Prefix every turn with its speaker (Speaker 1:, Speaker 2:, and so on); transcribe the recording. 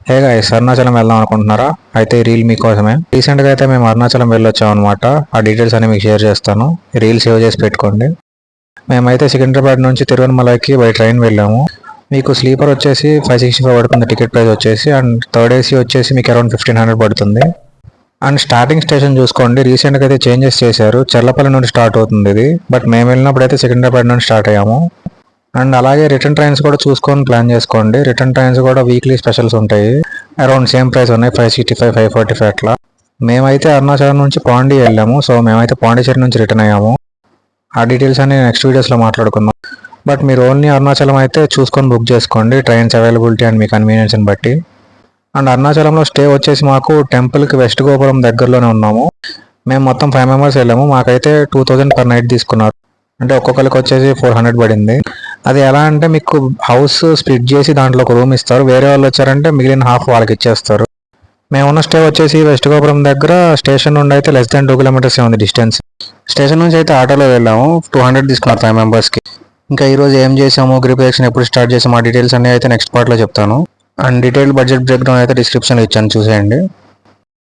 Speaker 1: Hey guys, Arunachalam వెళ్దాం అనుకుంటున్నారా? అయితే ఈ రీల్ మీకోసమే. రీసెంట్గా అయితే మేము అరుణాచలం వెళ్ళొచ్చాం అనమాట. ఆ డీటెయిల్స్ అన్ని మీకు షేర్ చేస్తాను. ఈ రీల్ సేవ్ చేసి పెట్టుకోండి. మేమైతే సికింద్రాబాద్ నుంచి తిరువనమలకి బై ట్రైన్ వెళ్ళాము. మీకు స్లీపర్ వచ్చేసి 565 పడుతుంది టికెట్ ప్రైస్ వచ్చేసి. అండ్ థర్డ్ ఏసీ వచ్చేసి మీకు అరౌండ్ 1500 పడుతుంది. అండ్ స్టార్టింగ్ స్టేషన్ చూసుకోండి, రీసెంట్గా అయితే చేంజెస్ చేశారు. చల్లపల్లి నుండి స్టార్ట్ అవుతుంది ఇది. బట్ మేము వెళ్ళినప్పుడు అయితే సికింద్రాబాద్ నుండి స్టార్ట్ అయ్యాము. అండ్ అలాగే రిటర్న్ ట్రైన్స్ కూడా చూసుకొని ప్లాన్ చేసుకోండి. రిటర్న్ ట్రైన్స్ కూడా వీక్లీ స్పెషల్స్ ఉంటాయి. అరౌండ్ సేమ్ ప్రైస్ ఉన్నాయి, 565, 545 అట్లా. మేమైతే అరుణాచలం నుంచి పాండి వెళ్ళాము. సో మేమైతే పాండిచేరి నుంచి రిటర్న్ అయ్యాము. ఆ డీటెయిల్స్ అన్ని నెక్స్ట్ వీడియోస్లో మాట్లాడుకుందాం. బట్ మీరు ఓన్లీ అరుణాచలం అయితే చూసుకొని బుక్ చేసుకోండి, ట్రైన్స్ అవైలబిలిటీ అండ్ మీ కన్వీనియన్స్ని బట్టి. అండ్ అరుణాచలంలో స్టే వచ్చేసి మాకు టెంపుల్కి వెస్ట్ గోపురం దగ్గరలోనే ఉన్నాము. మేము మొత్తం 5 మెంబర్స్ వెళ్ళాము. మాకైతే 2000 పర్ నైట్ తీసుకున్నారు. అంటే ఒక్కొక్కరికి వచ్చేసి 400 పడింది. అది ఎలా అంటే మీకు హౌస్ స్ప్లిట్ చేసి దాంట్లో ఒక రూమ్ ఇస్తారు. వేరే వాళ్ళు వచ్చారంటే మిగిలిన హాఫ్ వాళ్ళకి ఇచ్చేస్తారు. మేమున్న స్టే వచ్చేసి వెస్ట్ గోపురం దగ్గర. స్టేషన్ నుండి అయితే లెస్ దాన్ 2 కిలోమీటర్స్ ఉంది డిస్టెన్స్. స్టేషన్ నుంచి అయితే ఆటోలో వెళ్ళాము. 200 తీసుకున్నారు 5 మెంబర్స్కి. ఇంకా ఈరోజు ఏం చేసాము, గ్రూప్ ఎలక్షన్ ఎప్పుడు స్టార్ట్ చేసాము, ఆ డీటెయిల్స్ అన్నీ అయితే నెక్స్ట్ పార్ట్లో చెప్తాను. And detail budget break down అయితే డిస్క్రిప్షన్లో ఇచ్చాను, చూసేయండి.